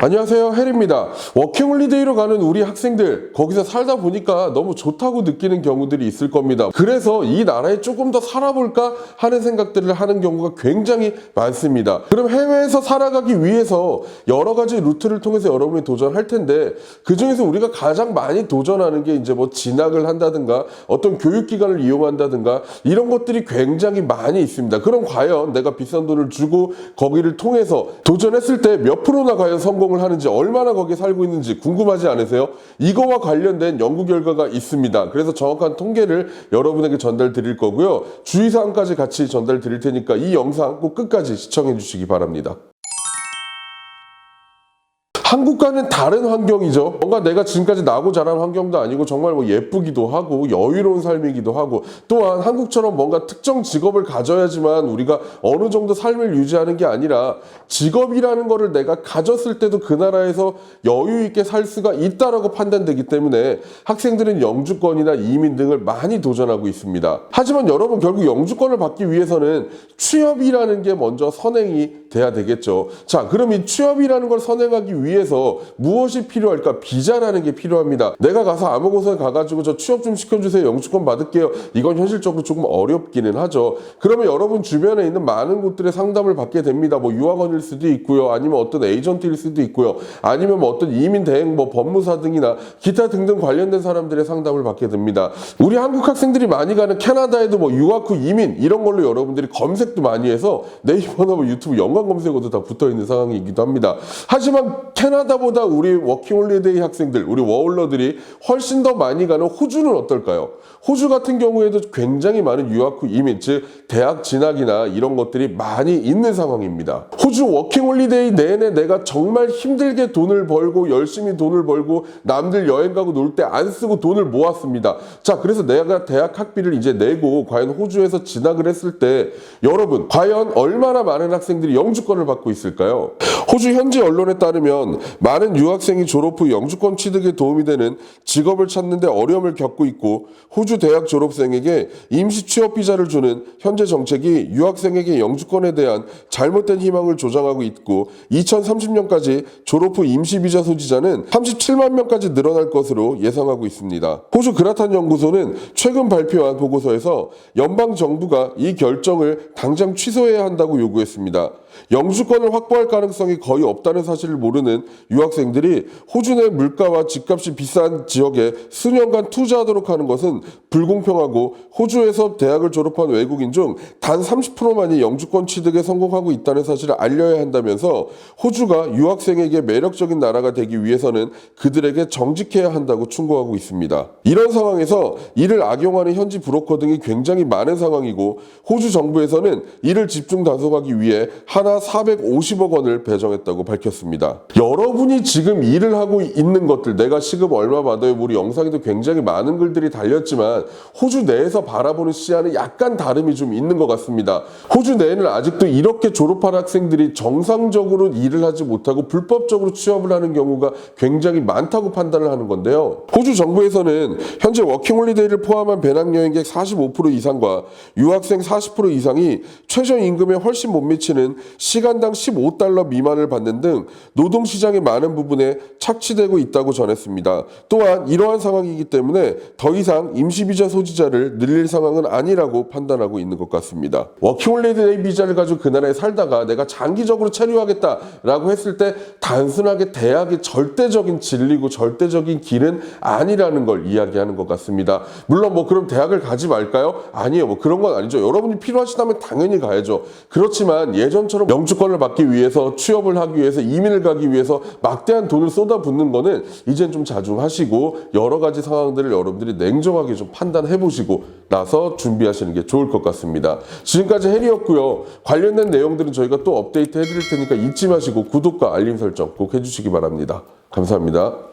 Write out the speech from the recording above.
안녕하세요, 혜리입니다. 워킹홀리데이로 가는 우리 학생들, 거기서 살다 보니까 너무 좋다고 느끼는 경우들이 있을 겁니다. 그래서 이 나라에 조금 더 살아볼까 하는 생각들을 하는 경우가 굉장히 많습니다. 그럼 해외에서 살아가기 위해서 여러 가지 루트를 통해서 여러분이 도전할 텐데, 그 중에서 우리가 가장 많이 도전하는 게 이제 뭐 진학을 한다든가 어떤 교육기관을 이용한다든가 이런 것들이 굉장히 많이 있습니다. 그럼 과연 내가 비싼 돈을 주고 거기를 통해서 도전했을 때 몇 프로나 과연 성공을 하는지, 얼마나 거기에 살고 있는지 궁금하지 않으세요? 이거와 관련된 연구 결과가 있습니다. 그래서 정확한 통계를 여러분에게 전달 드릴 거고요. 주의사항까지 같이 전달 드릴 테니까 이 영상 꼭 끝까지 시청해 주시기 바랍니다. 한국과는 다른 환경이죠. 뭔가 내가 지금까지 나고 자란 환경도 아니고 정말 뭐 예쁘기도 하고 여유로운 삶이기도 하고, 또한 한국처럼 뭔가 특정 직업을 가져야지만 우리가 어느 정도 삶을 유지하는 게 아니라 직업이라는 거를 내가 가졌을 때도 그 나라에서 여유 있게 살 수가 있다라고 판단되기 때문에 학생들은 영주권이나 이민 등을 많이 도전하고 있습니다. 하지만 여러분, 결국 영주권을 받기 위해서는 취업이라는 게 먼저 선행이 돼야 되겠죠. 자, 그럼 이 취업이라는 걸 선행하기 위해서 무엇이 필요할까? 비자라는 게 필요합니다. 내가 가서 아무 곳에 가가지고 저 취업 좀 시켜주세요, 영주권 받을게요, 이건 현실적으로 조금 어렵기는 하죠. 그러면 여러분 주변에 있는 많은 곳들의 상담을 받게 됩니다. 뭐 유학원일 수도 있고요, 아니면 어떤 에이전트일 수도 있고요, 아니면 뭐 어떤 이민 대행, 뭐 법무사 등이나 기타 등등 관련된 사람들의 상담을 받게 됩니다. 우리 한국 학생들이 많이 가는 캐나다에도 뭐 유학 후 이민 이런 걸로 여러분들이 검색도 많이 해서 네이버나 뭐 유튜브 연관 검색어도 다 붙어 있는 상황이기도 합니다. 하지만 캐나다보다 우리 워킹홀리데이 학생들, 우리 워홀러들이 훨씬 더 많이 가는 호주는 어떨까요? 호주 같은 경우에도 굉장히 많은 유학 후 이민, 즉 대학 진학이나 이런 것들이 많이 있는 상황입니다. 호주 워킹홀리데이 내내 내가 정말 힘들게 돈을 벌고 열심히 돈을 벌고 남들 여행 가고 놀 때 안 쓰고 돈을 모았습니다. 자, 그래서 내가 대학 학비를 이제 내고 과연 호주에서 진학을 했을 때 여러분, 과연 얼마나 많은 학생들이 영주권을 받고 있을까요? 호주 현지 언론에 따르면 많은 유학생이 졸업 후 영주권 취득에 도움이 되는 직업을 찾는 데 어려움을 겪고 있고, 호주 대학 졸업생에게 임시 취업 비자를 주는 현재 정책이 유학생에게 영주권에 대한 잘못된 희망을 조장하고 있고, 2030년까지 졸업 후 임시 비자 소지자는 37만 명까지 늘어날 것으로 예상하고 있습니다. 호주 그라탄 연구소는 최근 발표한 보고서에서 연방 정부가 이 결정을 당장 취소해야 한다고 요구했습니다. 영주권을 확보할 가능성이 거의 없다는 사실을 모르는 유학생들이 호주 내 물가와 집값이 비싼 지역에 수년간 투자하도록 하는 것은 불공평하고, 호주에서 대학을 졸업한 외국인 중 단 30%만이 영주권 취득에 성공하고 있다는 사실을 알려야 한다면서 호주가 유학생에게 매력적인 나라가 되기 위해서는 그들에게 정직해야 한다고 충고하고 있습니다. 이런 상황에서 이를 악용하는 현지 브로커 등이 굉장히 많은 상황이고, 호주 정부에서는 이를 집중 단속하기 위해 하나 450억 원을 배정했다고 밝혔습니다. 여러분이 지금 일을 하고 있는 것들, 내가 시급 얼마 받아요, 우리 영상에도 굉장히 많은 글들이 달렸지만 호주 내에서 바라보는 시야는 약간 다름이 좀 있는 것 같습니다. 호주 내에는 아직도 이렇게 졸업한 학생들이 정상적으로 일을 하지 못하고 불법적으로 취업을 하는 경우가 굉장히 많다고 판단을 하는 건데요. 호주 정부에서는 현재 워킹홀리데이를 포함한 배낭여행객 45% 이상과 유학생 40% 이상이 최저임금에 훨씬 못 미치는 시간당 $15 미만을 받는 등 노동시장의 많은 부분에 착취되고 있다고 전했습니다. 또한 이러한 상황이기 때문에 더 이상 임시비자 소지자를 늘릴 상황은 아니라고 판단하고 있는 것 같습니다. 워킹홀리데이 비자를 가지고 그 나라에 살다가 내가 장기적으로 체류하겠다라고 했을 때 단순하게 대학의 절대적인 진리고 절대적인 길은 아니라는 걸 이야기하는 것 같습니다. 물론 뭐 그럼 대학을 가지 말까요? 아니에요. 뭐 그런 건 아니죠. 여러분이 필요하시다면 당연히 가야죠. 그렇지만 예전처럼 영주권을 받기 위해서, 취업을 하기 위해서, 이민을 가기 위해서 막대한 돈을 쏟아붓는 거는 이젠 좀 자중하시고, 여러 가지 상황들을 여러분들이 냉정하게 좀 판단해 보시고 나서 준비하시는 게 좋을 것 같습니다. 지금까지 혜리였고요. 관련된 내용들은 저희가 또 업데이트 해드릴 테니까 잊지 마시고 구독과 알림 설정 꼭 해주시기 바랍니다. 감사합니다.